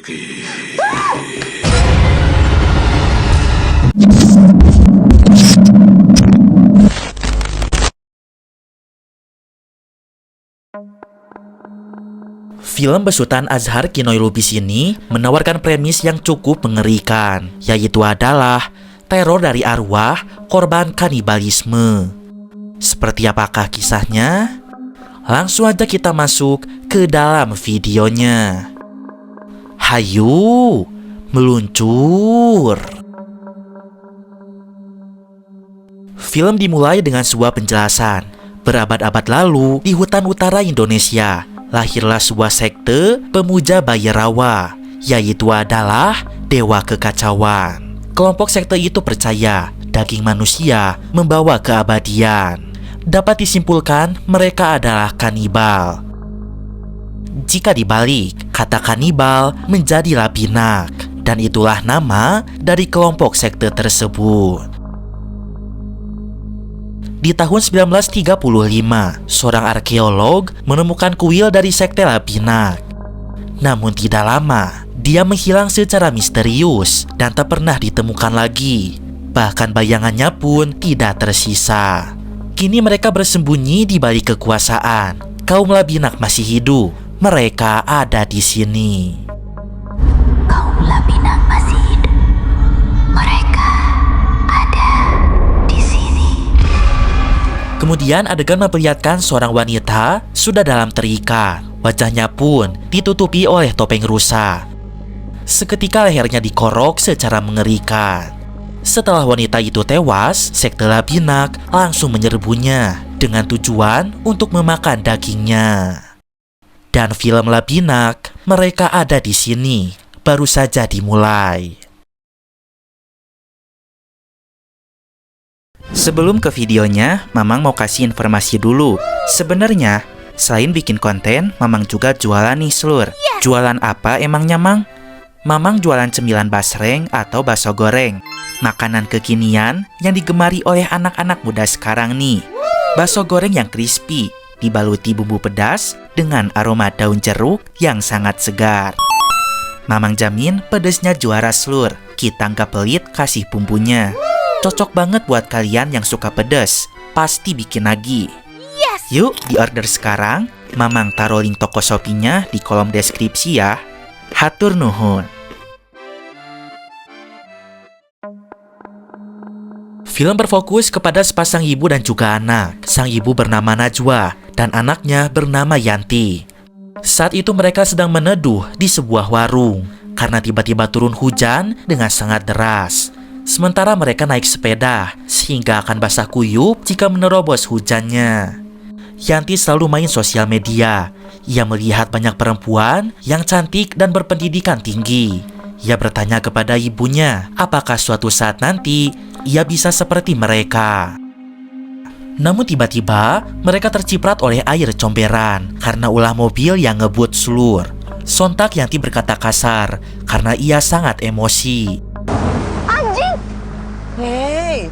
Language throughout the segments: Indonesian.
Film besutan Azhar Kinoy Lubis ini menawarkan premis yang cukup mengerikan, yaitu adalah teror dari arwah korban kanibalisme. Seperti apakah kisahnya? Langsung aja kita masuk ke dalam videonya. Hayu, meluncur. Film dimulai dengan sebuah penjelasan. Berabad-abad lalu, di hutan utara Indonesia, lahirlah sebuah sekte pemuja bayi rawa, yaitu adalah Dewa Kekacauan. Kelompok sekte itu percaya daging manusia membawa keabadian. Dapat disimpulkan mereka adalah kanibal. Jika dibalik, kata kanibal menjadi labinak, dan itulah nama dari kelompok sekte tersebut. Di tahun 1935, seorang arkeolog menemukan kuil dari sekte Labinak. Namun tidak lama, dia menghilang secara misterius dan tak pernah ditemukan lagi. Bahkan bayangannya pun tidak tersisa. Kini mereka bersembunyi di balik kekuasaan. Kaum Labinak masih hidup. Mereka ada di sini. Kaum Labinak masih hidup. Mereka ada di sini. Kemudian adegan memperlihatkan seorang wanita sudah dalam terikat. Wajahnya pun ditutupi oleh topeng rusa. Seketika lehernya dikorok secara mengerikan. Setelah wanita itu tewas, sekte Labinak langsung menyerbunya dengan tujuan untuk memakan dagingnya. Dan film Labinak, mereka ada di sini, baru saja dimulai. Sebelum ke videonya, Mamang mau kasih informasi dulu. Sebenarnya, selain bikin konten, Mamang juga jualan nih, Slur. Jualan apa emangnya, Mang? Mamang jualan cemilan basreng atau bakso goreng. Makanan kekinian yang digemari oleh anak-anak muda sekarang nih. Bakso goreng yang crispy, dibaluti bumbu pedas dengan aroma daun jeruk yang sangat segar. Mamang jamin pedesnya juara, Slur. Kita nggak pelit kasih bumbunya. Cocok banget buat kalian yang suka pedas. Pasti bikin lagi. Yuk, di order sekarang. Mamang taruh link toko Shopee-nya di kolom deskripsi ya. Hatur nuhun. Film berfokus kepada sepasang ibu dan juga anak. Sang ibu bernama Najwa dan anaknya bernama Yanti. Saat itu mereka sedang meneduh di sebuah warung karena tiba-tiba turun hujan dengan sangat deras. Sementara mereka naik sepeda sehingga akan basah kuyup jika menerobos hujannya. Yanti selalu main sosial media. Ia melihat banyak perempuan yang cantik dan berpendidikan tinggi. Ia bertanya kepada ibunya, apakah suatu saat nanti ia bisa seperti mereka. Namun tiba-tiba mereka terciprat oleh air comberan karena ulah mobil yang ngebut Slur. Sontak Yanti berkata kasar karena ia sangat emosi. Hei,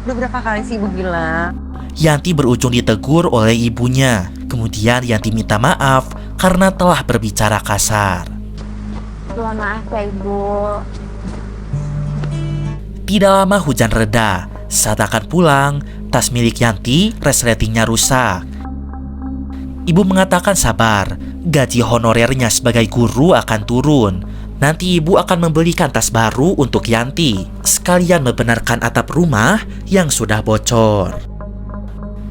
udah berapa kali sih ibu bilang? Yanti berujung ditegur oleh ibunya. Kemudian Yanti minta maaf karena telah berbicara kasar. Mohon maaf ya ibu. Tidak lama hujan reda. Saat akan pulang, tas milik Yanti resletingnya rusak. Ibu mengatakan sabar, gaji honorernya sebagai guru akan turun. Nanti ibu akan membelikan tas baru untuk Yanti, sekalian membenarkan atap rumah yang sudah bocor.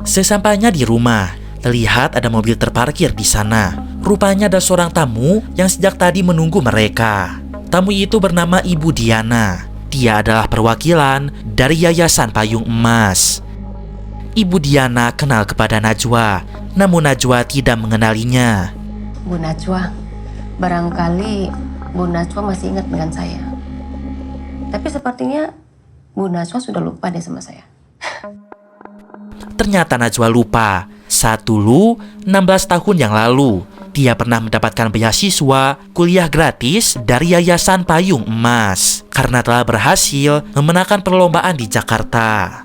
Sesampainya di rumah, terlihat ada mobil terparkir di sana. Rupanya ada seorang tamu yang sejak tadi menunggu mereka. Tamu itu bernama Ibu Diana. Dia adalah perwakilan dari Yayasan Payung Emas. Ibu Diana kenal kepada Najwa, namun Najwa tidak mengenalinya. Bu Najwa, barangkali Bu Najwa masih ingat dengan saya. Tapi sepertinya Bu Najwa sudah lupa deh sama saya. Ternyata Najwa lupa. Saat dulu, 16 tahun yang lalu, dia pernah mendapatkan beasiswa kuliah gratis dari Yayasan Payung Emas karena telah berhasil memenangkan perlombaan di Jakarta.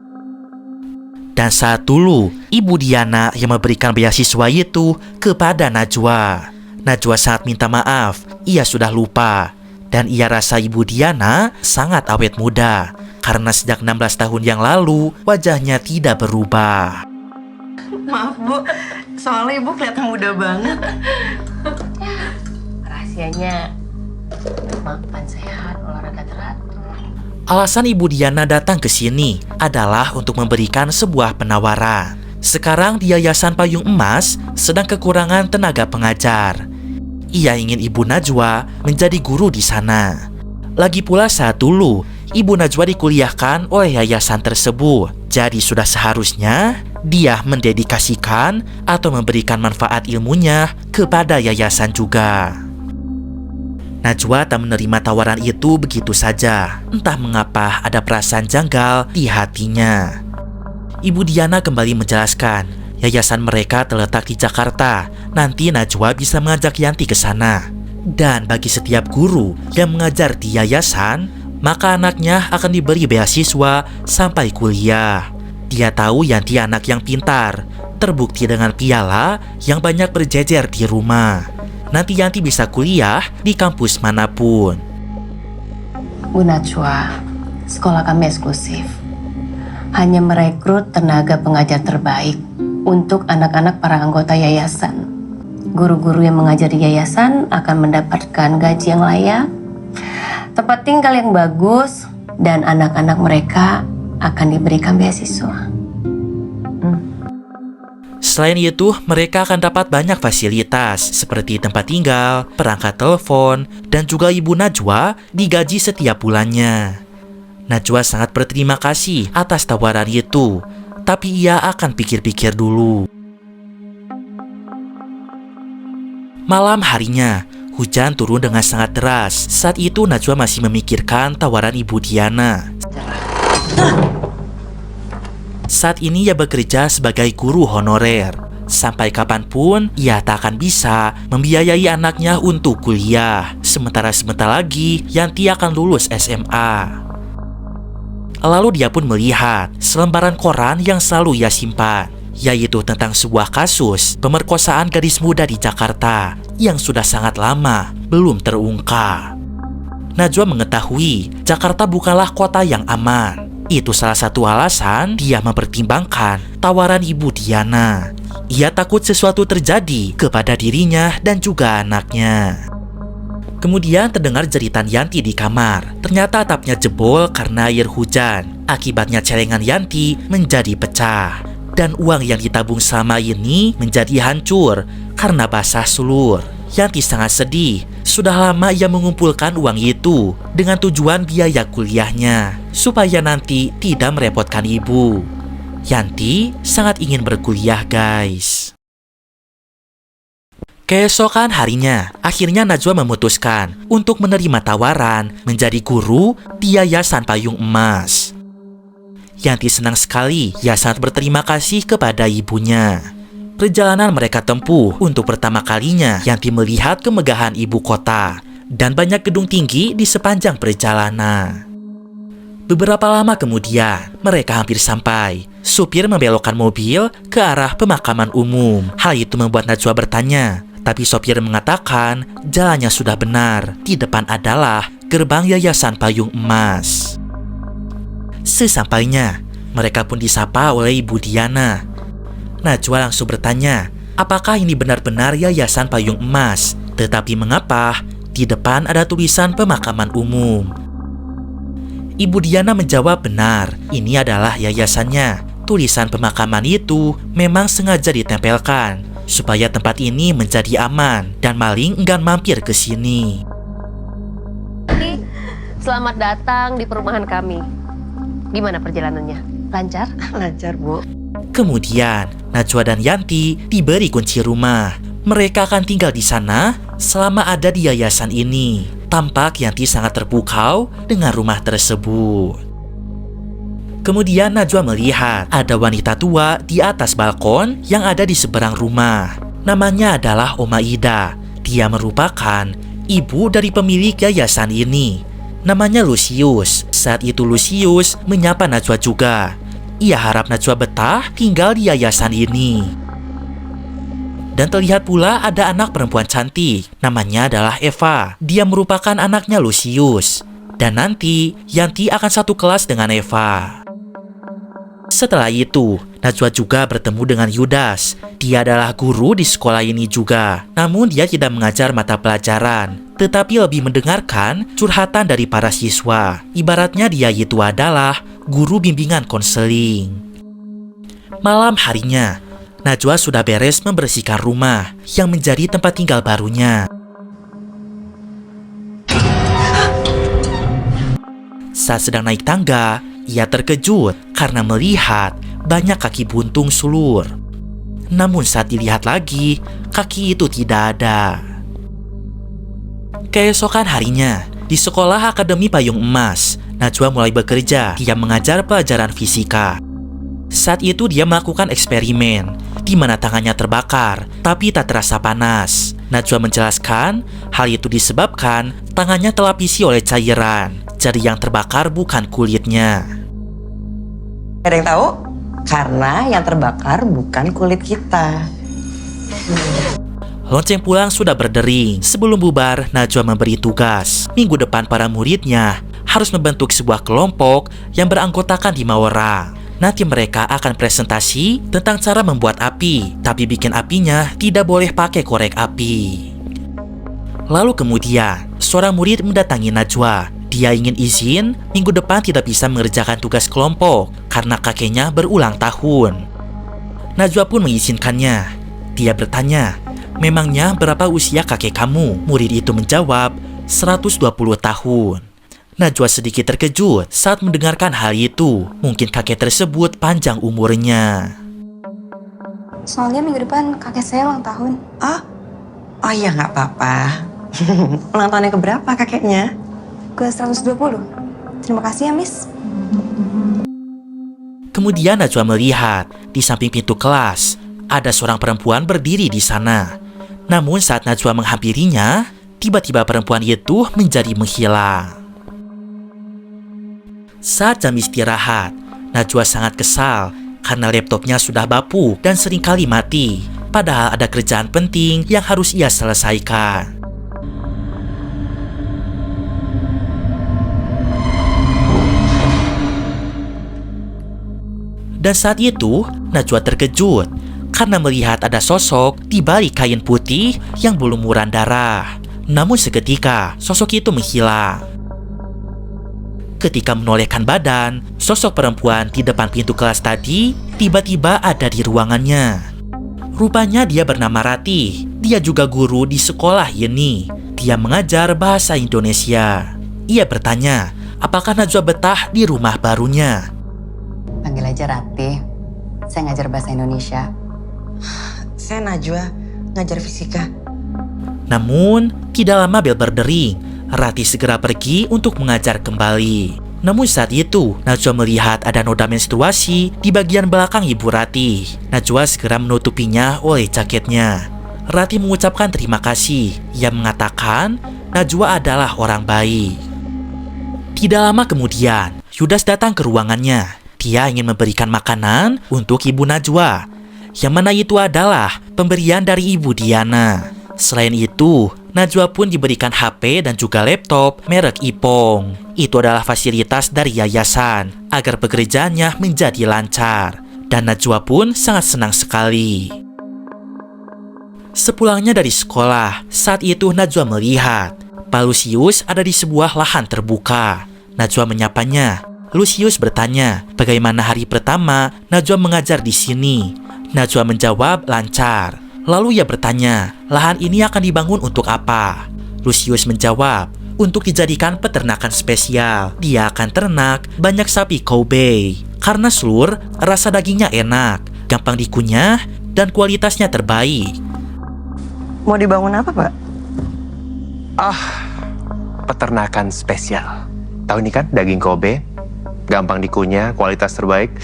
Dan saat dulu, Ibu Diana yang memberikan beasiswa itu kepada Najwa. Najwa sangat minta maaf, ia sudah lupa. Dan ia rasa Ibu Diana sangat awet muda, karena sejak 16 tahun yang lalu wajahnya tidak berubah. Maaf Bu, soalnya Ibu kelihatan muda banget. Rahasianya makan sehat, olahraga teratur. Alasan Ibu Diana datang ke sini adalah untuk memberikan sebuah penawaran. Sekarang di Yayasan Payung Emas sedang kekurangan tenaga pengajar. Ia ingin Ibu Najwa menjadi guru di sana. Lagi pula saat dulu Ibu Najwa dikuliahkan oleh yayasan tersebut. Jadi sudah seharusnya dia mendedikasikan atau memberikan manfaat ilmunya kepada yayasan juga. Najwa tak menerima tawaran itu begitu saja. Entah mengapa ada perasaan janggal di hatinya. Ibu Diana kembali menjelaskan, yayasan mereka terletak di Jakarta. Nanti Najwa bisa mengajak Yanti ke sana. Dan bagi setiap guru yang mengajar di yayasan, maka anaknya akan diberi beasiswa sampai kuliah. Dia tahu Yanti anak yang pintar, terbukti dengan piala yang banyak berjejer di rumah. Nanti Yanti bisa kuliah di kampus manapun. Bu Najwa, sekolah kami eksklusif. Hanya merekrut tenaga pengajar terbaik untuk anak-anak para anggota yayasan. Guru-guru yang mengajar di yayasan akan mendapatkan gaji yang layak, tempat tinggal yang bagus, dan anak-anak mereka akan diberikan beasiswa. Selain itu, mereka akan dapat banyak fasilitas seperti tempat tinggal, perangkat telepon, dan juga Ibu Najwa digaji setiap bulannya. Najwa sangat berterima kasih atas tawaran itu, tapi ia akan pikir-pikir dulu. Malam harinya, hujan turun dengan sangat deras. Saat itu Najwa masih memikirkan tawaran Ibu Diana. Saat ini ia bekerja sebagai guru honorer. Sampai kapanpun ia tak akan bisa membiayai anaknya untuk kuliah. Sementara sebentar lagi Yanti akan lulus SMA. Lalu dia pun melihat selembaran koran yang selalu ia simpan, yaitu tentang sebuah kasus pemerkosaan gadis muda di Jakarta yang sudah sangat lama belum terungkap. Najwa mengetahui Jakarta bukanlah kota yang aman. Itu salah satu alasan dia mempertimbangkan tawaran Ibu Diana. Ia takut sesuatu terjadi kepada dirinya dan juga anaknya. Kemudian terdengar jeritan Yanti di kamar. Ternyata atapnya jebol karena air hujan. Akibatnya celengan Yanti menjadi pecah. Dan uang yang ditabung selama ini menjadi hancur karena basah sulur. Yanti sangat sedih. Sudah lama ia mengumpulkan uang itu dengan tujuan biaya kuliahnya, supaya nanti tidak merepotkan ibu. Yanti sangat ingin berkuliah, guys. Keesokan harinya, akhirnya Najwa memutuskan untuk menerima tawaran menjadi guru di Yayasan Payung Emas. Yanti senang sekali, ia sangat berterima kasih kepada ibunya. Perjalanan mereka tempuh untuk pertama kalinya Yanti melihat kemegahan ibu kota dan banyak gedung tinggi di sepanjang perjalanan. Beberapa lama kemudian, mereka hampir sampai. Supir membelokkan mobil ke arah pemakaman umum. Hal itu membuat Najwa bertanya, tapi sopir mengatakan jalannya sudah benar. Di depan adalah gerbang Yayasan Payung Emas. Sesampainya, mereka pun disapa oleh Ibu Diana. Najwa langsung bertanya, apakah ini benar-benar Yayasan Payung Emas? Tetapi mengapa di depan ada tulisan pemakaman umum? Ibu Diana menjawab benar, ini adalah yayasannya. Tulisan pemakaman itu memang sengaja ditempelkan supaya tempat ini menjadi aman dan maling enggan mampir ke sini. Selamat datang di perumahan kami. Gimana perjalanannya? Lancar? Lancar Bu. Kemudian, Najwa dan Yanti diberi kunci rumah. Mereka akan tinggal di sana selama ada di yayasan ini. Tampak Yanti sangat terpukau dengan rumah tersebut. Kemudian Najwa melihat ada wanita tua di atas balkon yang ada di seberang rumah. Namanya adalah Oma Ida. Dia merupakan ibu dari pemilik yayasan ini. Namanya Lucius. Saat itu Lucius menyapa Najwa juga. Ia harap Najwa betah tinggal di yayasan ini. Dan terlihat pula ada anak perempuan cantik, namanya adalah Eva. Dia merupakan anaknya Lucius. Dan nanti, Yanti akan satu kelas dengan Eva. Setelah itu, Najwa juga bertemu dengan Yudas. Dia adalah guru di sekolah ini juga. Namun dia tidak mengajar mata pelajaran, tetapi lebih mendengarkan curhatan dari para siswa. Ibaratnya dia itu adalah guru bimbingan konseling. Malam harinya, Najwa sudah beres membersihkan rumah yang menjadi tempat tinggal barunya. Saat sedang naik tangga, ia terkejut karena melihat banyak kaki buntung sulur. Namun saat dilihat lagi, kaki itu tidak ada. Keesokan harinya, di sekolah Akademi Payung Emas, Najwa mulai bekerja. Dia mengajar pelajaran fisika. Saat itu dia melakukan eksperimen, di mana tangannya terbakar, tapi tak terasa panas. Najwa menjelaskan, hal itu disebabkan tangannya telapisi oleh cairan. Jadi yang terbakar bukan kulitnya. Ada yang tahu? Karena yang terbakar bukan kulit kita. Lonceng pulang sudah berdering. Sebelum bubar, Najwa memberi tugas. Minggu depan para muridnya harus membentuk sebuah kelompok yang beranggotakan 5 orang. Nanti mereka akan presentasi tentang cara membuat api, tapi bikin apinya tidak boleh pakai korek api. Lalu kemudian, seorang murid mendatangi Najwa. Dia ingin izin minggu depan tidak bisa mengerjakan tugas kelompok karena kakeknya berulang tahun. Najwa pun mengizinkannya. Dia bertanya, "Memangnya berapa usia kakek kamu?" Murid itu menjawab, 120 tahun. Najwa sedikit terkejut saat mendengarkan hal itu. Mungkin kakek tersebut panjang umurnya. Soalnya minggu depan kakek saya ulang tahun. Oh iya nggak apa-apa. Ulang tahunnya keberapa kakeknya? Ke 120. Terima kasih ya, Miss. Kemudian Najwa melihat di samping pintu kelas ada seorang perempuan berdiri di sana. Namun saat Najwa menghampirinya, tiba-tiba perempuan itu menjadi menghilang. Saat jam istirahat, Najwa sangat kesal karena laptopnya sudah bapuk dan seringkali mati. Padahal ada kerjaan penting yang harus ia selesaikan. Dan saat itu, Najwa terkejut karena melihat ada sosok di balik kain putih yang berlumuran darah. Namun seketika, sosok itu menghilang. Ketika menolehkan badan, sosok perempuan di depan pintu kelas tadi tiba-tiba ada di ruangannya. Rupanya dia bernama Ratih. Dia juga guru di sekolah ini. Dia mengajar bahasa Indonesia. Ia bertanya, apakah Najwa betah di rumah barunya? Panggil aja Ratih. Saya ngajar bahasa Indonesia. Saya Najwa, ngajar fisika. Namun, tidak lama bel berdering. Ratih segera pergi untuk mengajar kembali. Namun saat itu, Najwa melihat ada noda menstruasi di bagian belakang ibu Ratih. Najwa segera menutupinya oleh jaketnya. Ratih mengucapkan terima kasih. Ia mengatakan Najwa adalah orang baik. Tidak lama kemudian, Yudas datang ke ruangannya. Dia ingin memberikan makanan untuk ibu Najwa, yang mana itu adalah pemberian dari ibu Diana. Selain itu, Najwa pun diberikan HP dan juga laptop merek Ipong. Itu adalah fasilitas dari yayasan agar pekerjaannya menjadi lancar. Dan Najwa pun sangat senang sekali. Sepulangnya dari sekolah, saat itu Najwa melihat Pak Lucius ada di sebuah lahan terbuka. Najwa menyapanya. Lucius bertanya, bagaimana hari pertama Najwa mengajar di sini? Najwa menjawab lancar. Lalu ia bertanya, lahan ini akan dibangun untuk apa? Lucius menjawab, untuk dijadikan peternakan spesial. Dia akan ternak banyak sapi Kobe. Karena selur, rasa dagingnya enak, gampang dikunyah, dan kualitasnya terbaik. Mau dibangun apa, Pak? Peternakan spesial. Tahu nih kan, daging Kobe, gampang dikunyah, kualitas terbaik.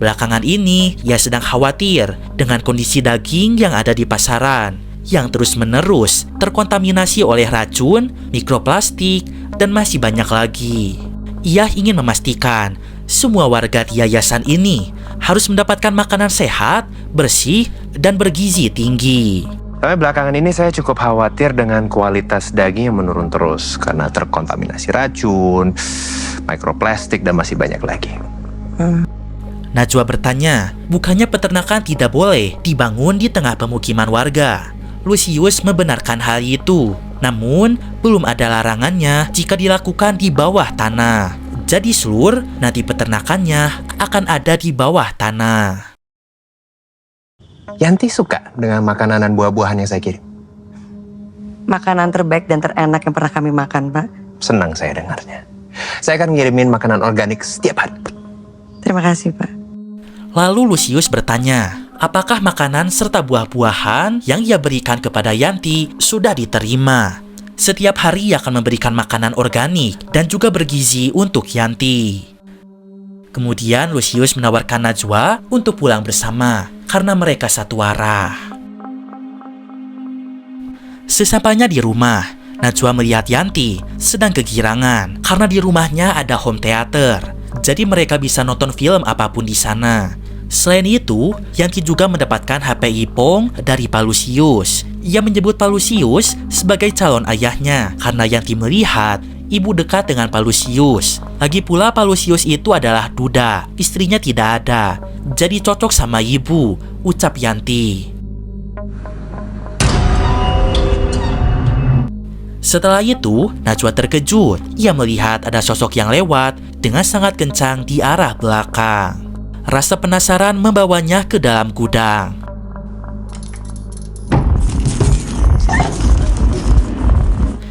Belakangan ini, ia sedang khawatir dengan kondisi daging yang ada di pasaran, yang terus-menerus terkontaminasi oleh racun, mikroplastik, dan masih banyak lagi. Ia ingin memastikan semua warga di yayasan ini harus mendapatkan makanan sehat, bersih, dan bergizi tinggi. Tapi belakangan ini saya cukup khawatir dengan kualitas daging yang menurun terus karena terkontaminasi racun, mikroplastik, dan masih banyak lagi. Najwa bertanya, bukannya peternakan tidak boleh dibangun di tengah pemukiman warga? Lucius membenarkan hal itu, namun belum ada larangannya jika dilakukan di bawah tanah. Jadi Slur, nanti peternakannya akan ada di bawah tanah. Yanti suka dengan makanan dan buah-buahan yang saya kirim. Makanan terbaik dan terenak yang pernah kami makan, Pak. Senang saya dengarnya. Saya akan ngirimin makanan organik setiap hari. Terima kasih, Pak. Lalu Lucius bertanya, apakah makanan serta buah-buahan yang ia berikan kepada Yanti sudah diterima? Setiap hari ia akan memberikan makanan organik dan juga bergizi untuk Yanti. Kemudian Lucius menawarkan Najwa untuk pulang bersama karena mereka satu arah. Sesampainya di rumah, Najwa melihat Yanti sedang kegirangan karena di rumahnya ada home theater. Jadi mereka bisa nonton film apapun di sana. Selain itu, Yanti juga mendapatkan HP Ipong dari Pak Lucius. Ia menyebut Pak Lucius sebagai calon ayahnya karena Yanti melihat ibu dekat dengan Pak Lucius. Lagi pula Pak Lucius itu adalah duda, istrinya tidak ada. Jadi cocok sama ibu, ucap Yanti. Setelah itu, Najwa terkejut. Ia melihat ada sosok yang lewat dengan sangat kencang di arah belakang. Rasa penasaran membawanya ke dalam gudang.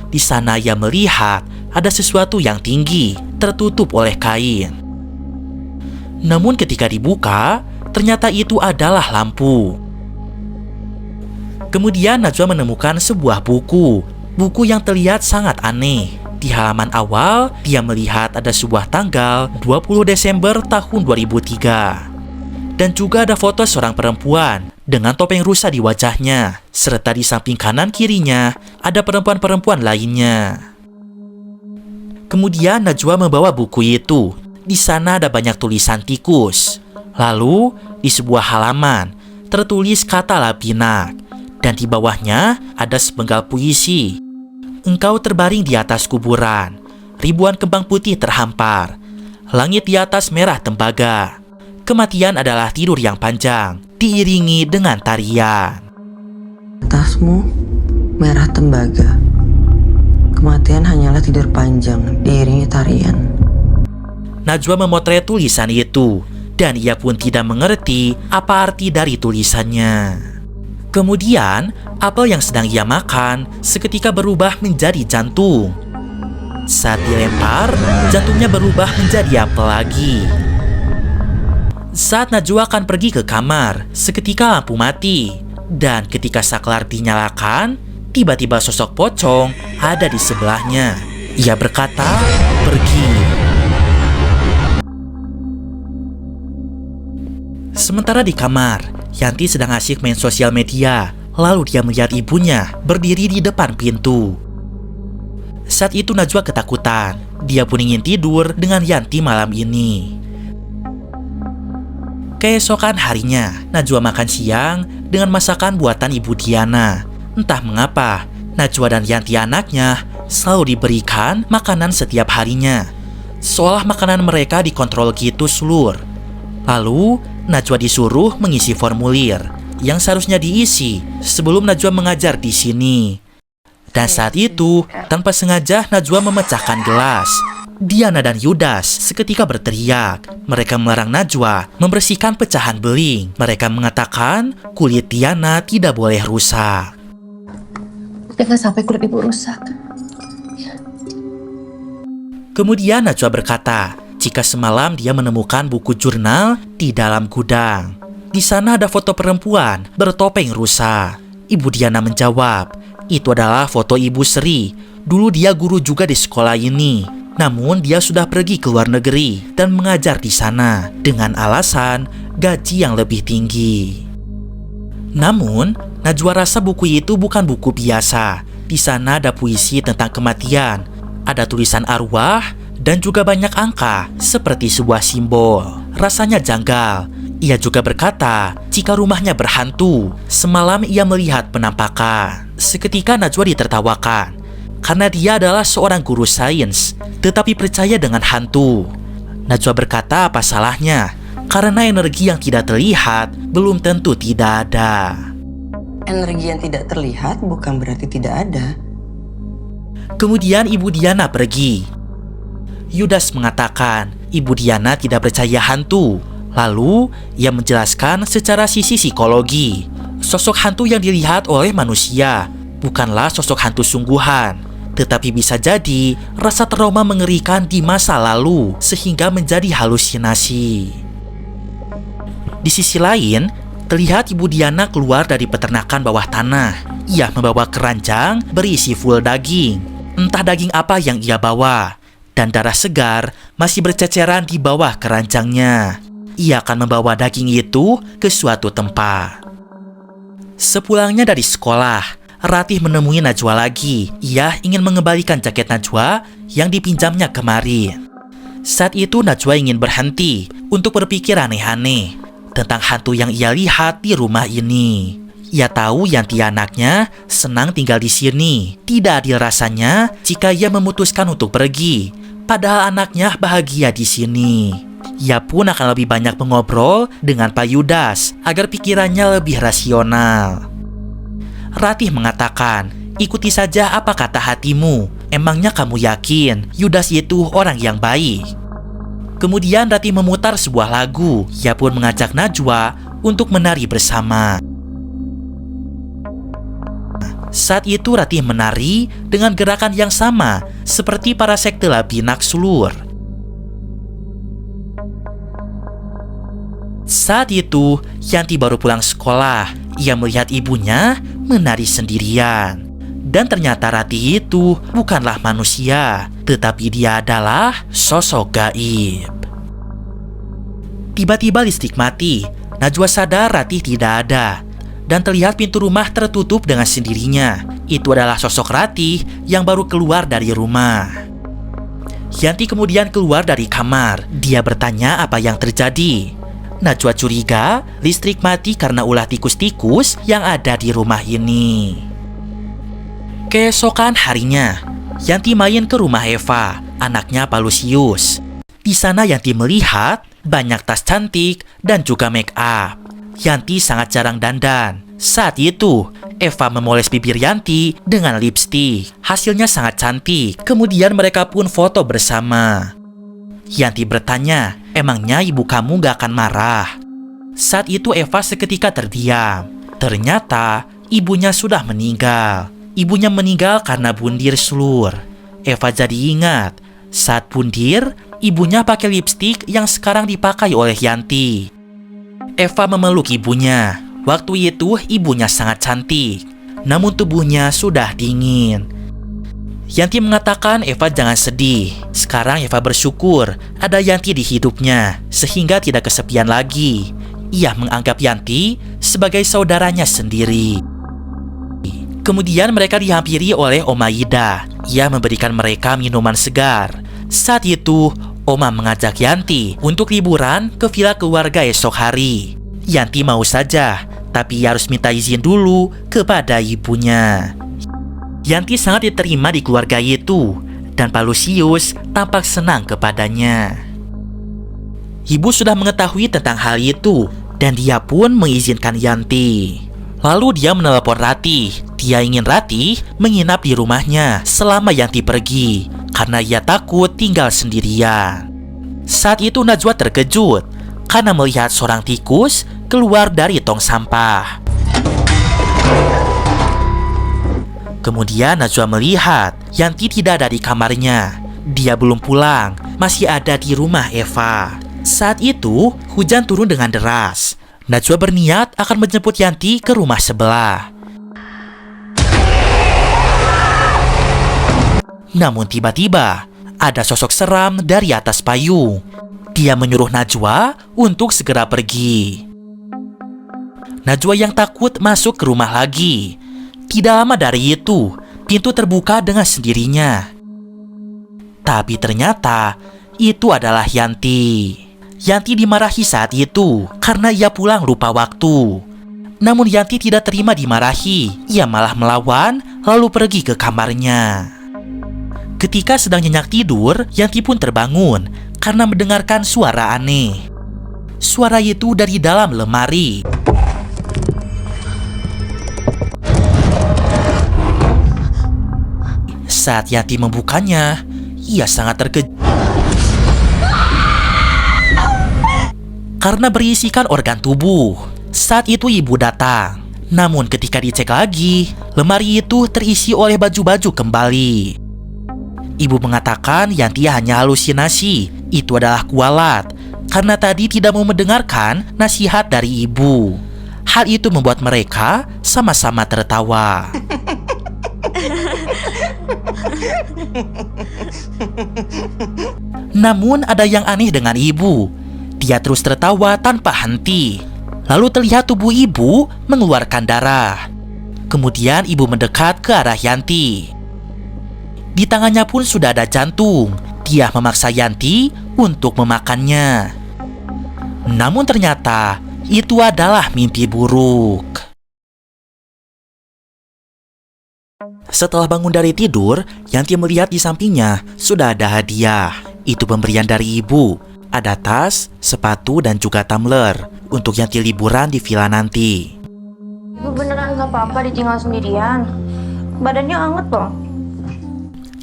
Di sana ia melihat ada sesuatu yang tinggi, tertutup oleh kain. Namun ketika dibuka, ternyata itu adalah lampu. Kemudian Najwa menemukan sebuah buku yang terlihat sangat aneh. Di halaman awal, dia melihat ada sebuah tanggal 20 Desember tahun 2003. Dan juga ada foto seorang perempuan dengan topeng rusa di wajahnya. Serta di samping kanan kirinya, ada perempuan-perempuan lainnya. Kemudian Najwa membawa buku itu. Di sana ada banyak tulisan tikus. Lalu, di sebuah halaman, tertulis kata Lapinak. Dan di bawahnya ada sepenggal puisi. Engkau terbaring di atas kuburan, ribuan kembang putih terhampar, langit di atas merah tembaga. Kematian adalah tidur yang panjang, diiringi dengan tarian. Atasmu merah tembaga. Kematian hanyalah tidur panjang, diiringi tarian. Najwa memotret tulisan itu, dan ia pun tidak mengerti apa arti dari tulisannya. Kemudian, apel yang sedang ia makan seketika berubah menjadi jantung. Saat dilempar, jantungnya berubah menjadi apel lagi. Saat Najwa akan pergi ke kamar, seketika lampu mati. Dan ketika saklar dinyalakan, tiba-tiba sosok pocong ada di sebelahnya. Ia berkata, "Pergi." Sementara di kamar, Yanti sedang asyik main sosial media. Lalu dia melihat ibunya berdiri di depan pintu. Saat itu Najwa ketakutan. Dia pun ingin tidur dengan Yanti malam ini. Keesokan harinya, Najwa makan siang dengan masakan buatan Ibu Diana. Entah mengapa, Najwa dan Yanti anaknya selalu diberikan makanan setiap harinya. Seolah makanan mereka dikontrol gitu, Slur. Lalu, Najwa disuruh mengisi formulir yang seharusnya diisi sebelum Najwa mengajar di sini. Dan saat itu, tanpa sengaja Najwa memecahkan gelas. Diana dan Yudas seketika berteriak. Mereka melarang Najwa membersihkan pecahan beling. Mereka mengatakan kulit Diana tidak boleh rusak. Jangan sampai kulit ibu rusak. Kemudian Najwa berkata, jika semalam dia menemukan buku jurnal di dalam gudang. Di sana ada foto perempuan bertopeng rusa. Ibu Diana menjawab, itu adalah foto Ibu Sri. Dulu dia guru juga di sekolah ini. Namun dia sudah pergi ke luar negeri dan mengajar di sana dengan alasan gaji yang lebih tinggi. Namun, Najwa rasa buku itu bukan buku biasa. Di sana ada puisi tentang kematian, ada tulisan arwah, dan juga banyak angka seperti sebuah simbol. Rasanya janggal. Ia juga berkata jika rumahnya berhantu. Semalam ia melihat penampakan. Seketika Najwa ditertawakan karena dia adalah seorang guru sains, tetapi percaya dengan hantu. Najwa berkata apa salahnya, karena energi yang tidak terlihat belum tentu tidak ada. Energi yang tidak terlihat bukan berarti tidak ada. Kemudian Ibu Diana pergi. Yudas mengatakan Ibu Diana tidak percaya hantu. Lalu ia menjelaskan secara sisi psikologi, sosok hantu yang dilihat oleh manusia bukanlah sosok hantu sungguhan, tetapi bisa jadi rasa trauma mengerikan di masa lalu sehingga menjadi halusinasi. Di sisi lain, terlihat Ibu Diana keluar dari peternakan bawah tanah. Ia membawa keranjang berisi full daging. Entah daging apa yang ia bawa, dan darah segar masih berceceran di bawah keranjangnya. Ia akan membawa daging itu ke suatu tempat. Sepulangnya dari sekolah, Ratih menemui Najwa lagi. Ia ingin mengembalikan jaket Najwa yang dipinjamnya kemarin. Saat itu Najwa ingin berhenti untuk berpikir aneh-aneh tentang hantu yang ia lihat di rumah ini. Ia tahu Yanti anaknya senang tinggal di sini. Tidak adil rasanya jika ia memutuskan untuk pergi, padahal anaknya bahagia di sini. Ia pun akan lebih banyak mengobrol dengan Pak Yudas agar pikirannya lebih rasional. Ratih mengatakan, ikuti saja apa kata hatimu. Emangnya kamu yakin Yudas itu orang yang baik? Kemudian Ratih memutar sebuah lagu. Ia pun mengajak Najwa untuk menari bersama. Saat itu Ratih menari dengan gerakan yang sama seperti para sekte Labinak Sulur. Saat itu, Yanti baru pulang sekolah. Ia melihat ibunya menari sendirian. Dan ternyata Ratih itu bukanlah manusia, tetapi dia adalah sosok gaib. Tiba-tiba listrik mati. Najwa sadar Ratih tidak ada. Dan terlihat pintu rumah tertutup dengan sendirinya. Itu adalah sosok Ratih yang baru keluar dari rumah. Yanti kemudian keluar dari kamar. Dia bertanya apa yang terjadi. Najwa curiga listrik mati karena ulah tikus-tikus yang ada di rumah ini. Keesokan harinya, Yanti main ke rumah Eva, anaknya Pak Lucius. Di sana Yanti melihat banyak tas cantik dan juga make up. Yanti sangat jarang dandan. Saat itu, Eva memoles bibir Yanti dengan lipstik. Hasilnya sangat cantik. Kemudian mereka pun foto bersama. Yanti bertanya, emangnya ibu kamu gak akan marah? Saat itu Eva seketika terdiam. Ternyata ibunya sudah meninggal. Ibunya meninggal karena bundir Sulur. Eva jadi ingat, saat bundir, ibunya pakai lipstik yang sekarang dipakai oleh Yanti. Eva memeluk ibunya. Waktu itu ibunya sangat cantik, namun tubuhnya sudah dingin. Yanti mengatakan Eva jangan sedih. Sekarang Eva bersyukur ada Yanti di hidupnya, sehingga tidak kesepian lagi. Ia menganggap Yanti sebagai saudaranya sendiri. Kemudian mereka dihampiri oleh Oma Ida. Ia memberikan mereka minuman segar. Saat itu, Oma mengajak Yanti untuk liburan ke villa keluarga esok hari. Yanti mau saja, tapi harus minta izin dulu kepada ibunya. Yanti sangat diterima di keluarga itu, dan Pak Lucius tampak senang kepadanya. Ibu sudah mengetahui tentang hal itu, dan dia pun mengizinkan Yanti. Lalu dia menelepon Ratih. Dia ingin Ratih menginap di rumahnya selama Yanti pergi, karena ia takut tinggal sendirian. Saat itu Najwa terkejut, karena melihat seorang tikus keluar dari tong sampah. Kemudian Najwa melihat Yanti tidak ada di kamarnya. Dia belum pulang, masih ada di rumah Eva. Saat itu, hujan turun dengan deras. Najwa berniat akan menjemput Yanti ke rumah sebelah. Namun tiba-tiba, ada sosok seram dari atas payung. Dia menyuruh Najwa untuk segera pergi. Najwa yang takut masuk ke rumah lagi. Tidak lama dari itu, pintu terbuka dengan sendirinya. Tapi ternyata itu adalah Yanti. Yanti dimarahi saat itu karena ia pulang lupa waktu. Namun Yanti tidak terima dimarahi. Ia malah melawan lalu pergi ke kamarnya. Ketika sedang nyenyak tidur, Yanti pun terbangun karena mendengarkan suara aneh. Suara itu dari dalam lemari. Saat Yanti membukanya, ia sangat terkejut karena berisikan organ tubuh. Saat itu ibu datang. Namun ketika dicek lagi, lemari itu terisi oleh baju-baju kembali. Ibu mengatakan Yanti hanya halusinasi. Itu adalah kualat karena tadi tidak mau mendengarkan nasihat dari ibu. Hal itu membuat mereka sama-sama tertawa. Namun ada yang aneh dengan ibu. Dia terus tertawa tanpa henti. Lalu terlihat tubuh ibu mengeluarkan darah. Kemudian ibu mendekat ke arah Yanti. Di tangannya pun sudah ada jantung. Dia memaksa Yanti untuk memakannya. Namun ternyata itu adalah mimpi buruk. Setelah bangun dari tidur, Yanti melihat di sampingnya sudah ada hadiah. Itu pemberian dari ibu. Ada tas, sepatu, dan juga tumbler untuk Yanti liburan di villa nanti. Ibu beneran gak apa-apa ditinggal sendirian. Badannya anget loh.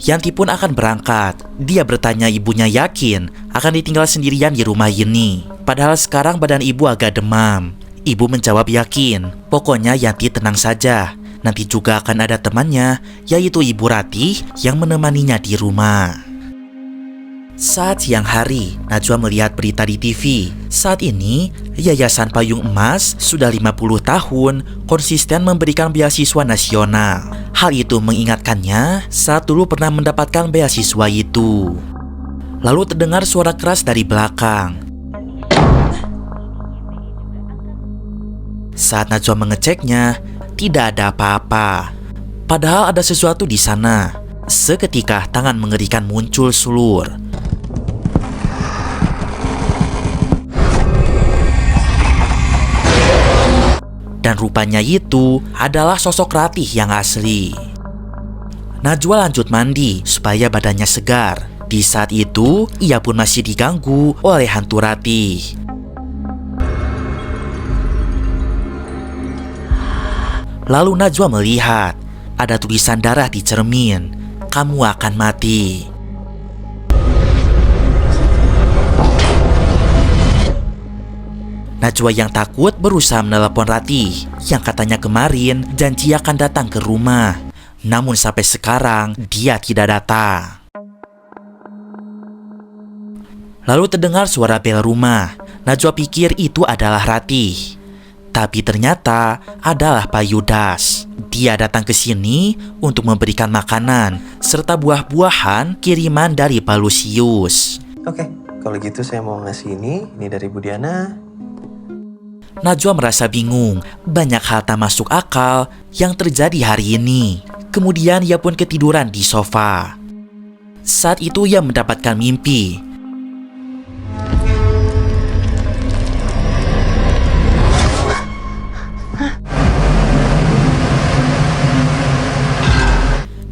Yanti pun akan berangkat. Dia bertanya ibunya yakin akan ditinggal sendirian di rumah ini. Padahal sekarang badan ibu agak demam. Ibu menjawab yakin. Pokoknya Yanti tenang saja. Nanti juga akan ada temannya, yaitu Ibu Ratih yang menemaninya di rumah. Saat siang hari, Najwa melihat berita di TV. Saat ini, Yayasan Payung Emas sudah 50 tahun konsisten memberikan beasiswa nasional. Hal itu mengingatkannya saat dulu pernah mendapatkan beasiswa itu. Lalu terdengar suara keras dari belakang. Saat Najwa mengeceknya, tidak ada apa-apa. Padahal ada sesuatu di sana. Seketika tangan mengerikan muncul sulur. Dan rupanya itu adalah sosok Ratih yang asli. Najwa lanjut mandi supaya badannya segar. Di saat itu, ia pun masih diganggu oleh hantu Ratih. Lalu Najwa melihat ada tulisan darah di cermin. Kamu akan mati. Najwa yang takut berusaha menelepon Ratih yang katanya kemarin janji akan datang ke rumah. Namun sampai sekarang dia tidak datang. Lalu terdengar suara bel rumah. Najwa pikir itu adalah Ratih. Tapi ternyata adalah Pak Yudas. Dia datang ke sini untuk memberikan makanan serta buah-buahan kiriman dari Pak Lusius. Oke, kalau gitu saya mau ngasih ini dari Bu Diana. Najwa merasa bingung, banyak hal tak masuk akal yang terjadi hari ini. Kemudian ia pun ketiduran di sofa. Saat itu ia mendapatkan mimpi.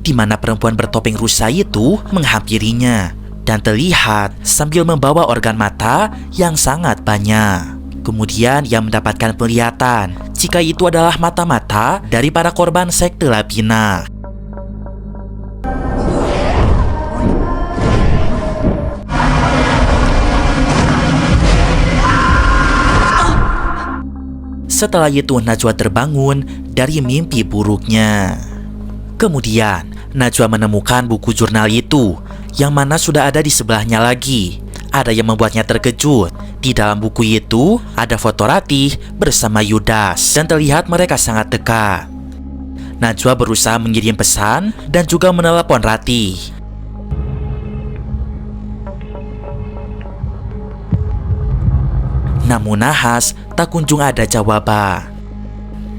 Di mana perempuan bertopeng rusa itu menghampirinya dan terlihat sambil membawa organ mata yang sangat banyak. Kemudian ia mendapatkan penglihatan jika itu adalah mata-mata dari para korban sekte Lapina. Setelah itu Najwa terbangun dari mimpi buruknya. Kemudian Najwa menemukan buku jurnal itu yang mana sudah ada di sebelahnya lagi. Ada yang membuatnya terkejut. Di dalam buku itu ada foto Ratih bersama Yudas dan terlihat mereka sangat dekat. Najwa berusaha mengirim pesan dan juga menelepon Ratih. Namun nahas tak kunjung ada jawaban.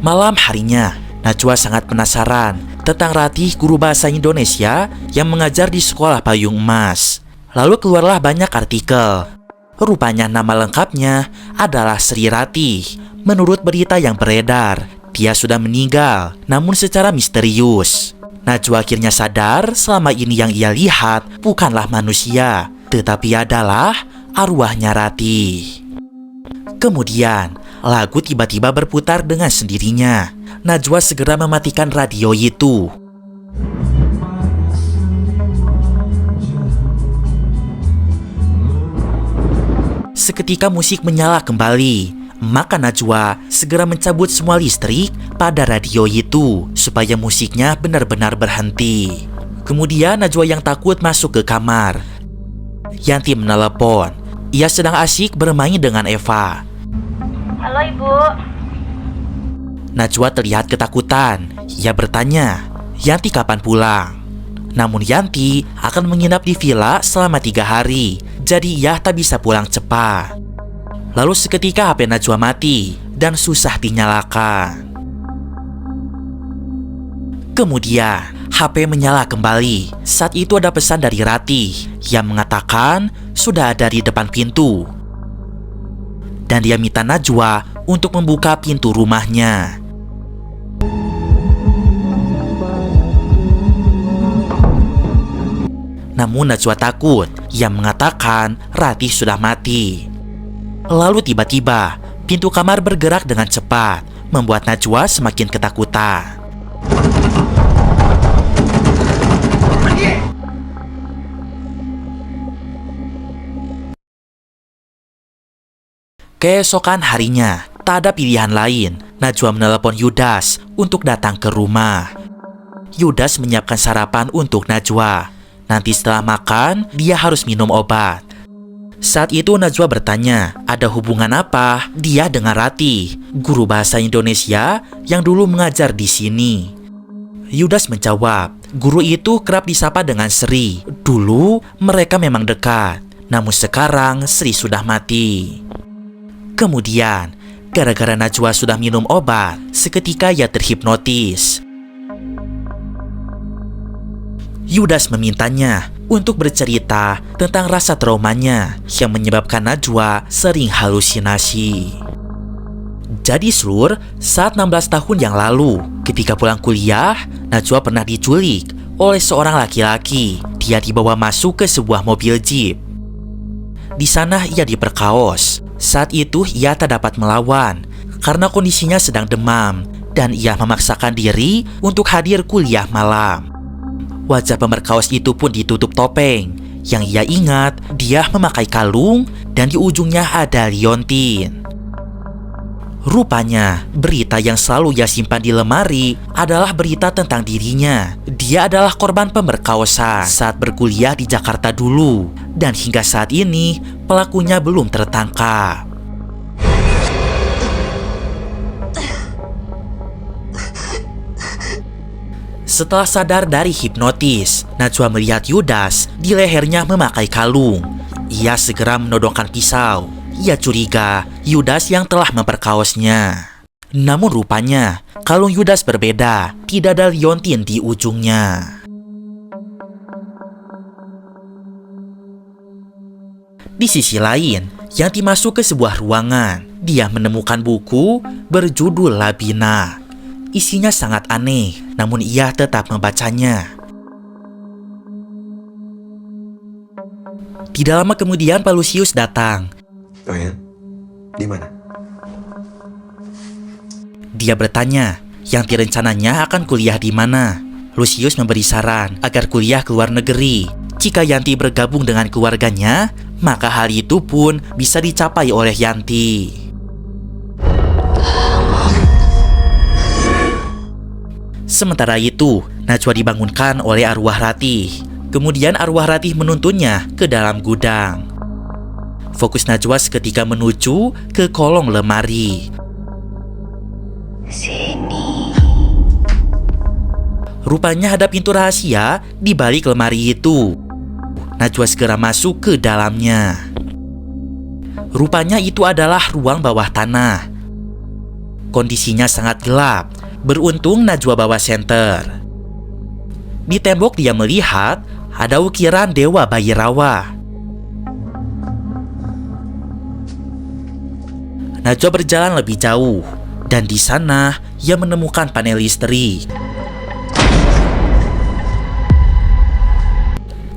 Malam harinya, Najwa sangat penasaran tentang Ratih, guru bahasa Indonesia yang mengajar di sekolah Payung Emas. Lalu keluarlah banyak artikel. Rupanya nama lengkapnya adalah Sri Ratih. Menurut berita yang beredar, dia sudah meninggal, namun secara misterius. Najwa akhirnya sadar selama ini yang ia lihat bukanlah manusia, tetapi adalah arwahnya Ratih. Kemudian, lagu tiba-tiba berputar dengan sendirinya. Najwa segera mematikan radio itu. Seketika musik menyala kembali. Maka Najwa segera mencabut semua listrik pada radio itu supaya musiknya benar-benar berhenti. Kemudian Najwa yang takut masuk ke kamar. Yanti menelepon. Ia sedang asyik bermain dengan Eva. Halo Ibu. Najwa terlihat ketakutan. Ia bertanya, Yanti kapan pulang? Namun Yanti akan menginap di villa selama 3 hari. Jadi ia tak bisa pulang cepat. Lalu seketika HP Najwa mati dan susah dinyalakan. Kemudian HP menyala kembali. Saat itu ada pesan dari Ratih yang mengatakan sudah ada di depan pintu. Dan dia minta Najwa untuk membuka pintu rumahnya. Namun Najwa takut. Ia mengatakan Ratih sudah mati. Lalu tiba-tiba pintu kamar bergerak dengan cepat, membuat Najwa semakin ketakutan. Keesokan harinya, tak ada pilihan lain. Najwa menelepon Yudas untuk datang ke rumah. Yudas menyiapkan sarapan untuk Najwa. Nanti setelah makan, dia harus minum obat. Saat itu Najwa bertanya, ada hubungan apa dia dengan Ratih, guru bahasa Indonesia yang dulu mengajar di sini. Yudas menjawab, guru itu kerap disapa dengan Sri. Dulu mereka memang dekat, namun sekarang Sri sudah mati. Kemudian, gara-gara Najwa sudah minum obat, seketika ia terhipnotis. Yudas memintanya untuk bercerita tentang rasa traumanya yang menyebabkan Najwa sering halusinasi. Jadi Sur, saat 16 tahun yang lalu, ketika pulang kuliah, Najwa pernah diculik oleh seorang laki-laki. Dia dibawa masuk ke sebuah mobil jeep. Di sana ia diperkaos. Saat itu ia tak dapat melawan karena kondisinya sedang demam dan ia memaksakan diri untuk hadir kuliah malam. Wajah pemerkaos itu pun ditutup topeng. Yang ia ingat, dia memakai kalung dan di ujungnya ada liontin. Rupanya, berita yang selalu ia simpan di lemari adalah berita tentang dirinya. Dia adalah korban pemerkosaan saat berkuliah di Jakarta dulu. Dan hingga saat ini, pelakunya belum tertangkap. Setelah sadar dari hipnotis, Najwa melihat Yudas di lehernya memakai kalung. Ia segera menodongkan pisau. Ia curiga Yudas yang telah memperkaosnya. Namun rupanya, kalung Yudas berbeda. Tidak ada liontin di ujungnya. Di sisi lain, Yanti masuk ke sebuah ruangan. Dia menemukan buku berjudul Labina. Isinya sangat aneh, namun ia tetap membacanya. Tidak lama kemudian Pak Lucius datang. Oh ya? Di mana? Dia bertanya, Yanti rencananya akan kuliah di mana? Lucius memberi saran agar kuliah ke luar negeri. Jika Yanti bergabung dengan keluarganya, maka hal itu pun bisa dicapai oleh Yanti. Sementara itu, Najwa dibangunkan oleh arwah Ratih. Kemudian arwah Ratih menuntunnya ke dalam gudang. Fokus Najwa seketika menuju ke kolong lemari. Sini. Rupanya ada pintu rahasia di balik lemari itu. Najwa segera masuk ke dalamnya. Rupanya itu adalah ruang bawah tanah. Kondisinya sangat gelap. Beruntung Najwa bawa senter. Di tembok dia melihat ada ukiran Dewa Bayi Rawa. Najwa berjalan lebih jauh, dan di sana ia menemukan panel listrik.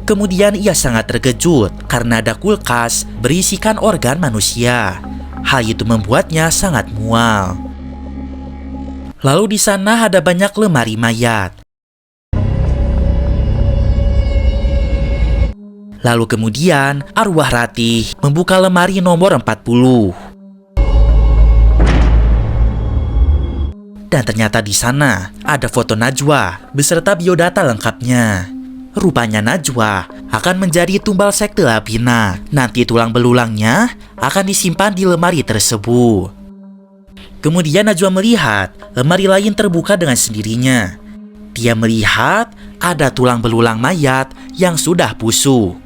Kemudian ia sangat terkejut karena ada kulkas berisikan organ manusia. Hal itu membuatnya sangat mual. Lalu di sana ada banyak lemari mayat. Lalu kemudian arwah Ratih membuka lemari nomor 40. Dan ternyata di sana ada foto Najwa beserta biodata lengkapnya. Rupanya Najwa akan menjadi tumbal sekte Lapina. Nanti tulang belulangnya akan disimpan di lemari tersebut. Kemudian Najwa melihat lemari lain terbuka dengan sendirinya. Dia melihat ada tulang belulang mayat yang sudah busuk.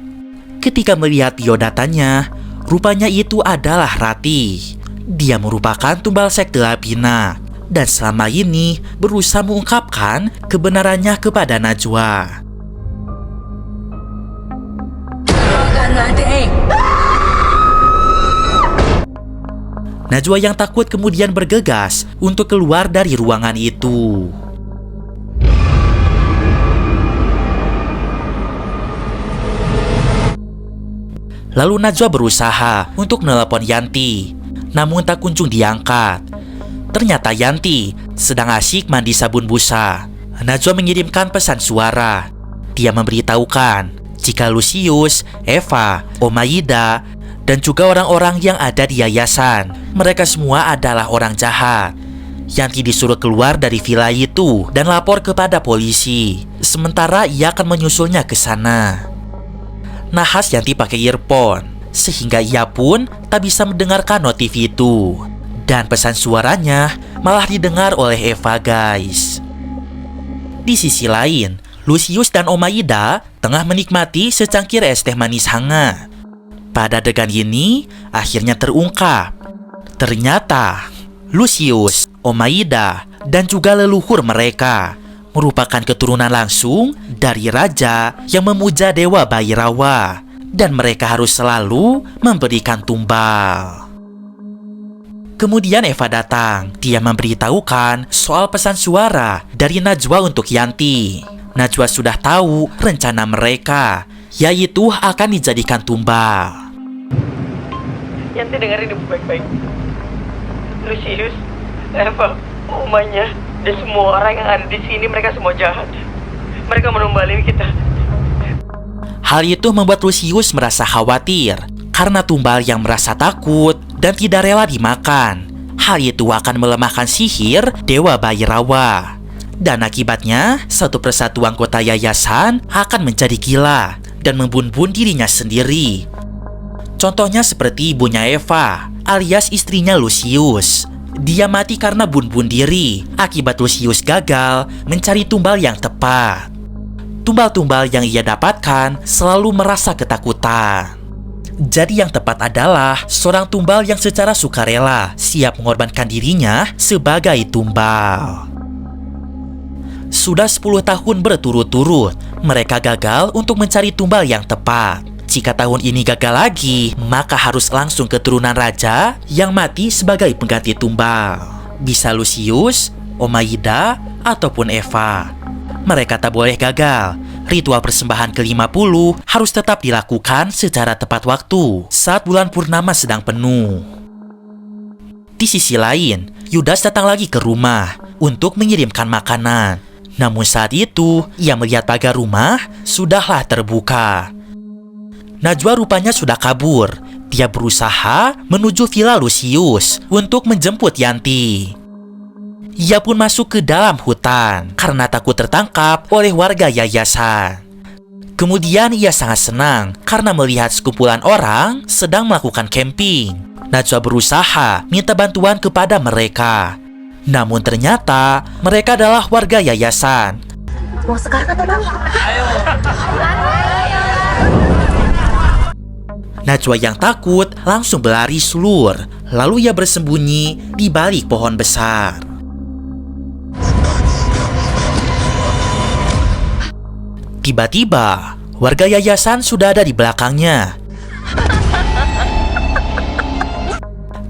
Ketika melihat biodatanya, rupanya itu adalah Ratih. Dia merupakan tumbal sekte Lapina dan selama ini berusaha mengungkapkan kebenarannya kepada Najwa. Najwa yang takut kemudian bergegas untuk keluar dari ruangan itu. Lalu Najwa berusaha untuk menelepon Yanti, namun tak kunjung diangkat. Ternyata Yanti sedang asyik mandi sabun busa. Najwa mengirimkan pesan suara. Dia memberitahukan jika Lucius, Eva, Omaida, dan juga orang-orang yang ada di yayasan, mereka semua adalah orang jahat. Yanti disuruh keluar dari villa itu dan lapor kepada polisi. Sementara ia akan menyusulnya ke sana. Nahas Yanti pakai earphone, sehingga ia pun tak bisa mendengarkan notif itu. Dan pesan suaranya malah didengar oleh Eva, guys. Di sisi lain, Lucius dan Omaida tengah menikmati secangkir es teh manis hangat. Pada adegan ini, akhirnya terungkap. Ternyata, Lucius, Omaida, dan juga leluhur mereka merupakan keturunan langsung dari raja yang memuja dewa Bhairawa. Dan mereka harus selalu memberikan tumbal. Kemudian Eva datang. Dia memberitahukan soal pesan suara dari Najwa untuk Yanti. Najwa sudah tahu rencana mereka, yaitu akan dijadikan tumbal. Yanti dengerin ibu baik-baik. Lucius, Eva, omanya, dan semua orang yang ada di sini, mereka semua jahat. Mereka menumbalin kita. Hal itu membuat Lucius merasa khawatir karena tumbal yang merasa takut dan tidak rela dimakan. Hal itu akan melemahkan sihir dewa Bhairawa. Dan akibatnya, satu persatu anggota yayasan akan menjadi gila dan membunuh dirinya sendiri. Contohnya seperti ibunya Eva, alias istrinya Lucius. Dia mati karena bunuh diri akibat Lucius gagal mencari tumbal yang tepat. Tumbal-tumbal yang ia dapatkan selalu merasa ketakutan. Jadi yang tepat adalah seorang tumbal yang secara sukarela siap mengorbankan dirinya sebagai tumbal. Sudah 10 tahun berturut-turut, mereka gagal untuk mencari tumbal yang tepat. Jika tahun ini gagal lagi, maka harus langsung keturunan raja yang mati sebagai pengganti tumbal. Bisa Lucius, Omaida, ataupun Eva. Mereka tak boleh gagal. Ritual persembahan ke-50 harus tetap dilakukan secara tepat waktu saat bulan purnama sedang penuh. Di sisi lain, Yudas datang lagi ke rumah untuk mengirimkan makanan. Namun saat itu, ia melihat pagar rumah sudahlah terbuka. Najwa rupanya sudah kabur. Dia berusaha menuju villa Lucius untuk menjemput Yanti. Ia pun masuk ke dalam hutan karena takut tertangkap oleh warga yayasan. Kemudian ia sangat senang karena melihat sekumpulan orang sedang melakukan camping. Najwa berusaha minta bantuan kepada mereka. Namun ternyata mereka adalah warga yayasan. Mau sekarang atau nanti? Najwa yang takut langsung berlari selur. Lalu ia bersembunyi di balik pohon besar. Tiba-tiba, warga yayasan sudah ada di belakangnya.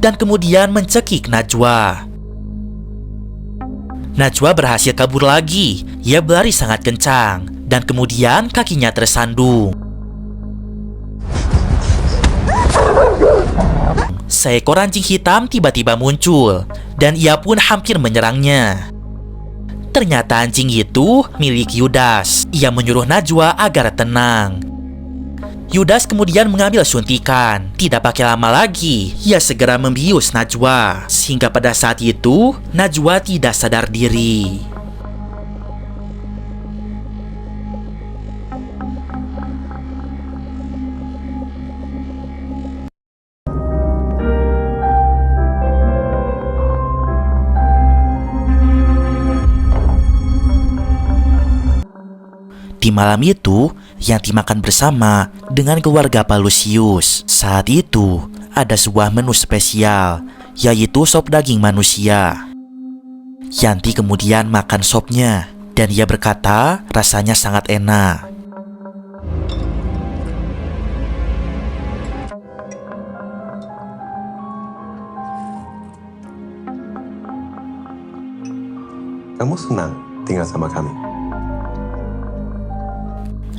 dan kemudian mencekik Najwa. Najwa berhasil kabur lagi. Ia berlari sangat kencang dan kemudian kakinya tersandung. Seekor anjing hitam tiba-tiba muncul dan ia pun hampir menyerangnya. Ternyata anjing itu milik Yudas. Ia menyuruh Najwa agar tenang. Yudas kemudian mengambil suntikan. Tidak pakai lama lagi, ia segera membius Najwa. Sehingga pada saat itu, Najwa tidak sadar diri. Di malam itu, Yanti makan bersama dengan keluarga Pak Lucius. Saat itu, ada sebuah menu spesial, yaitu sop daging manusia. Yanti kemudian makan sopnya, dan ia berkata rasanya sangat enak. Kamu senang tinggal sama kami?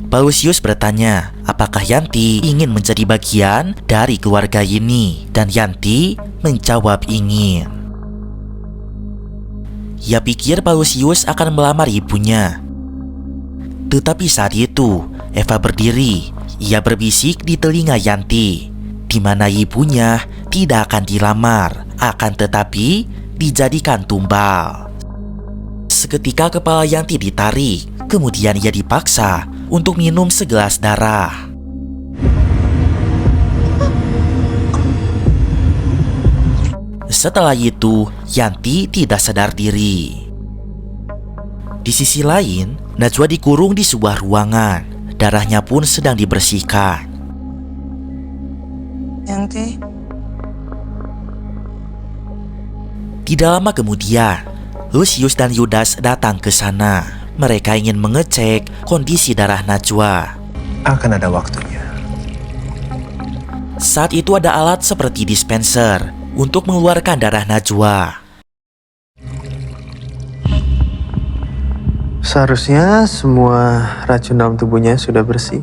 Pak Lucius bertanya, apakah Yanti ingin menjadi bagian dari keluarga ini? Dan Yanti menjawab ingin. Ia pikir Pak Lucius akan melamar ibunya. Tetapi saat itu, Eva berdiri. Ia berbisik di telinga Yanti, di mana ibunya tidak akan dilamar, akan tetapi dijadikan tumbal. Seketika kepala Yanti ditarik, kemudian ia dipaksa untuk minum segelas darah. Setelah itu, Yanti tidak sadar diri. Di sisi lain, Najwa dikurung di sebuah ruangan. Darahnya pun sedang dibersihkan. Yanti, Tidak lama kemudian, Lucius dan Yudas datang ke sana. Mereka ingin mengecek kondisi darah Najwa. Akan ada waktunya. Saat itu ada alat seperti dispenser untuk mengeluarkan darah Najwa. Seharusnya semua racun dalam tubuhnya sudah bersih.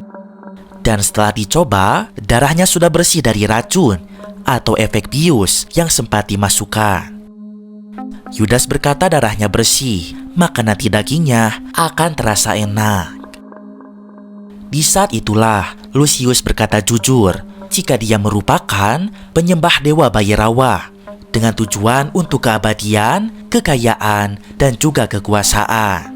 Dan setelah dicoba, darahnya sudah bersih dari racun atau efek bius yang sempat dimasukkan. Yudas berkata darahnya bersih, maka nanti dagingnya akan terasa enak. Di saat itulah, Lucius berkata jujur jika dia merupakan penyembah dewa Bhairava dengan tujuan untuk keabadian, kekayaan, dan juga kekuasaan.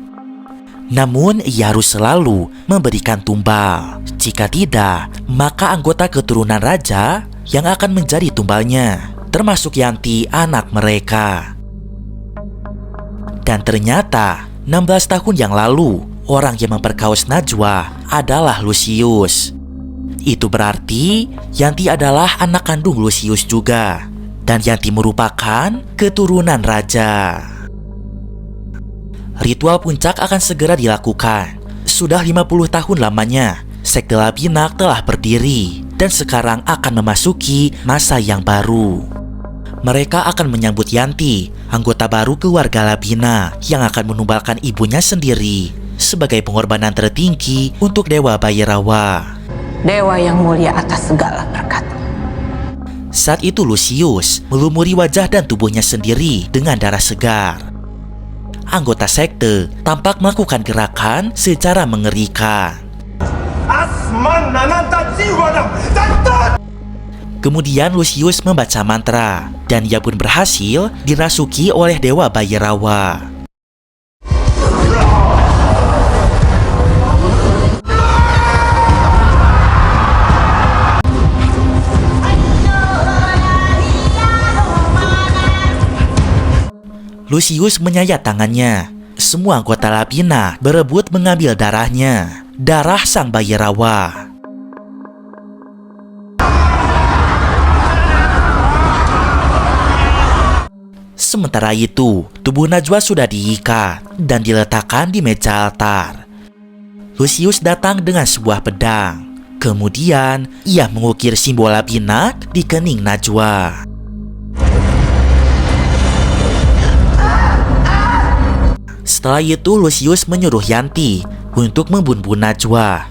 Namun, ia harus selalu memberikan tumbal. Jika tidak, maka anggota keturunan raja yang akan menjadi tumbalnya, termasuk Yanti anak mereka. Dan ternyata 16 tahun yang lalu, orang yang memperkaos Najwa adalah Lucius. Itu berarti Yanti adalah anak kandung Lucius juga. Dan Yanti merupakan keturunan raja. Ritual puncak akan segera dilakukan. Sudah 50 tahun lamanya, sekte Labinak telah berdiri dan sekarang akan memasuki masa yang baru. Mereka akan menyambut Yanti, anggota baru keluarga Labina yang akan menumbalkan ibunya sendiri sebagai pengorbanan tertinggi untuk Dewa Bhairava. Dewa yang mulia atas segala berkat. Saat itu Lucius melumuri wajah dan tubuhnya sendiri dengan darah segar. Anggota sekte tampak melakukan gerakan secara mengerikan. Kemudian Lucius membaca mantra dan ia pun berhasil dirasuki oleh Dewa Bhairava. Lucius menyayat tangannya. Semua anggota Labina berebut mengambil darahnya, darah sang Bhairava. Sementara itu, tubuh Najwa sudah diikat dan diletakkan di meja altar. Lucius datang dengan sebuah pedang. Kemudian, ia mengukir simbol Labinak di kening Najwa. Setelah itu Lucius menyuruh Yanti untuk membunuh Najwa.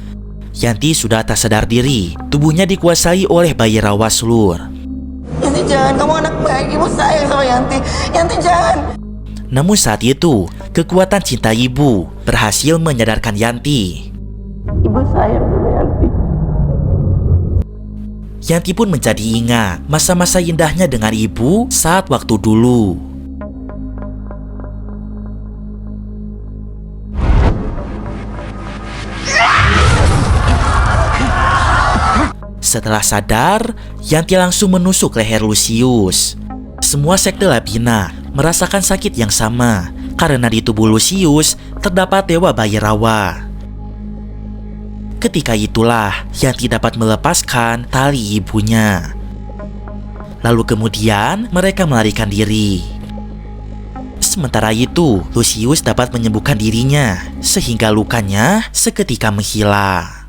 Yanti sudah tak sadar diri, tubuhnya dikuasai oleh bayi rawa Slur. Yanti jangan, kamu anak baik, ibu sayang sama Yanti. Yanti jangan. Namun saat itu, kekuatan cinta ibu berhasil menyadarkan Yanti. Ibu sayang sama Yanti. Yanti pun menjadi ingat masa-masa indahnya dengan ibu saat waktu dulu. Setelah sadar, Yanti langsung menusuk leher Lucius. Semua sekte Labyrinth merasakan sakit yang sama karena di tubuh Lucius terdapat dewa bayi rawa. Ketika itulah Yanti dapat melepaskan tali ibunya. Lalu kemudian mereka melarikan diri. Sementara itu, Lucius dapat menyembuhkan dirinya sehingga lukanya seketika menghilang.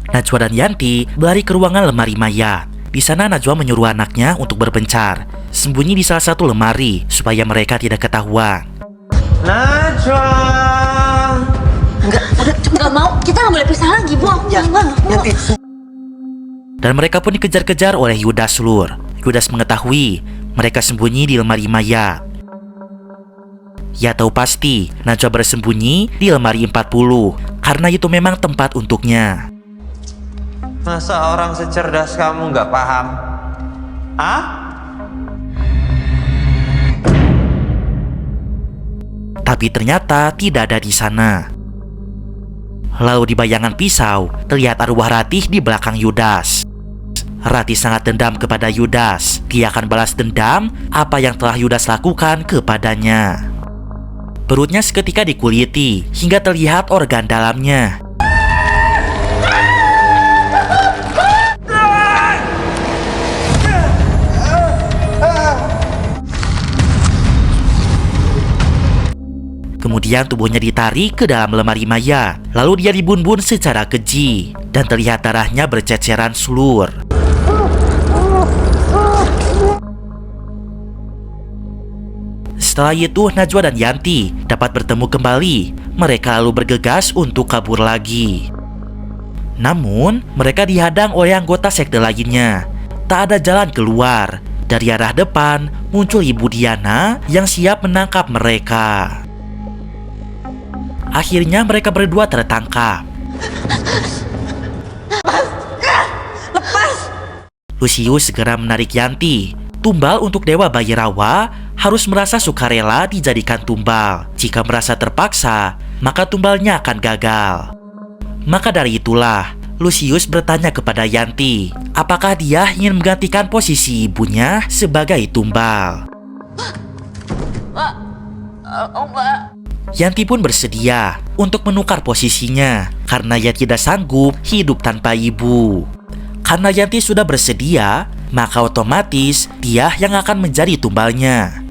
Najwa dan Yanti berlari ke ruangan lemari mayat. Di sana Najwa menyuruh anaknya untuk berpencar, sembunyi di salah satu lemari supaya mereka tidak ketahuan. Najwa! Nggak mau, kita nggak boleh pisah lagi, Bu. Ya, Yanti. Dan mereka pun dikejar-kejar oleh Yudas Slur. Yudas mengetahui mereka sembunyi di lemari mayat. Ia tahu pasti Najwa bersembunyi di lemari 40 karena itu memang tempat untuknya. Masa orang secerdas kamu nggak paham? Hah? Tapi ternyata tidak ada di sana. Lalu di bayangan pisau, terlihat arwah Ratih di belakang Yudas. Ratih sangat dendam kepada Yudas. Dia akan balas dendam apa yang telah Yudas lakukan kepadanya. Perutnya seketika dikuliti hingga terlihat organ dalamnya. Kemudian tubuhnya ditarik ke dalam lemari mayat. Lalu dia dibun-bun secara keji dan terlihat darahnya berceceran Slur. Setelah itu Najwa dan Yanti dapat bertemu kembali. Mereka lalu bergegas untuk kabur lagi. Namun mereka dihadang oleh anggota sekte lainnya. Tak ada jalan keluar. Dari arah depan muncul Ibu Diana yang siap menangkap mereka. Akhirnya mereka berdua tertangkap. Lucius segera menarik Yanti. Tumbal untuk dewa bayi rawa harus merasa sukarela dijadikan tumbal. Jika merasa terpaksa, maka tumbalnya akan gagal. Maka dari itulah Lucius bertanya kepada Yanti, apakah dia ingin menggantikan posisi ibunya sebagai tumbal. Yanti pun bersedia untuk menukar posisinya karena ia tidak sanggup hidup tanpa ibu. Karena Yanti sudah bersedia, maka otomatis dia yang akan menjadi tumbalnya.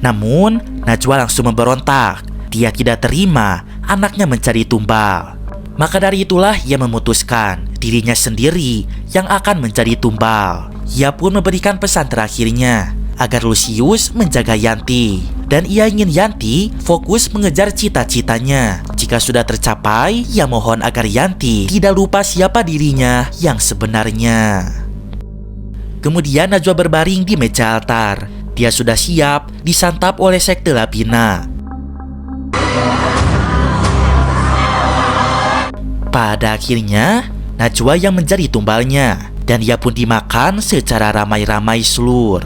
Namun, Najwa langsung memberontak. Dia tidak terima anaknya menjadi tumbal. Maka dari itulah ia memutuskan dirinya sendiri yang akan menjadi tumbal. Ia pun memberikan pesan terakhirnya agar Lucius menjaga Yanti. Dan ia ingin Yanti fokus mengejar cita-citanya. Jika sudah tercapai, ia mohon agar Yanti tidak lupa siapa dirinya yang sebenarnya. Kemudian Najwa berbaring di meja altar. Dia sudah siap disantap oleh sekte Labyrinth. Pada akhirnya, Najwa yang menjadi tumbalnya. Dan ia pun dimakan secara ramai-ramai Slur.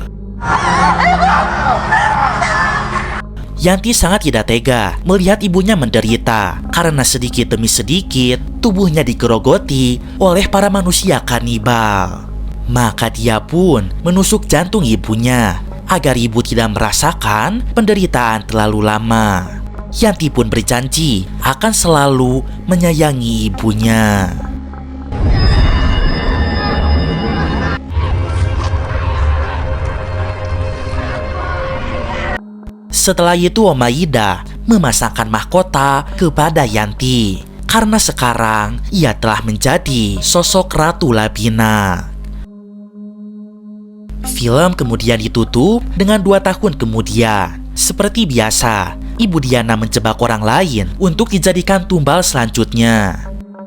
Yanti sangat tidak tega melihat ibunya menderita karena sedikit demi sedikit tubuhnya digerogoti oleh para manusia kanibal. Maka dia pun menusuk jantung ibunya agar ibu tidak merasakan penderitaan terlalu lama. Yanti pun berjanji akan selalu menyayangi ibunya. Setelah itu Oma Ida memasangkan mahkota kepada Yanti karena sekarang ia telah menjadi sosok Ratu Labyrinth. Film kemudian ditutup dengan 2 tahun kemudian. Seperti biasa, Ibu Diana menjebak orang lain untuk dijadikan tumbal selanjutnya.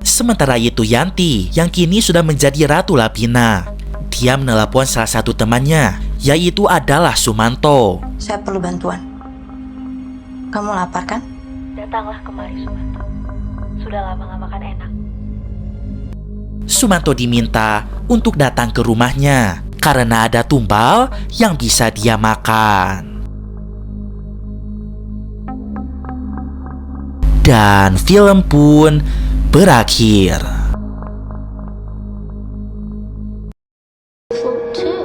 Sementara itu Yanti, yang kini sudah menjadi Ratu Lapina, dia menelepon salah satu temannya, yaitu adalah Sumanto. Saya perlu bantuan. Kamu lapar kan? Datanglah kemari, Sumanto. Sudah lama gak makan enak. Sumanto diminta untuk datang ke rumahnya karena ada tumbal yang bisa dia makan. Dan film pun berakhir. Food too.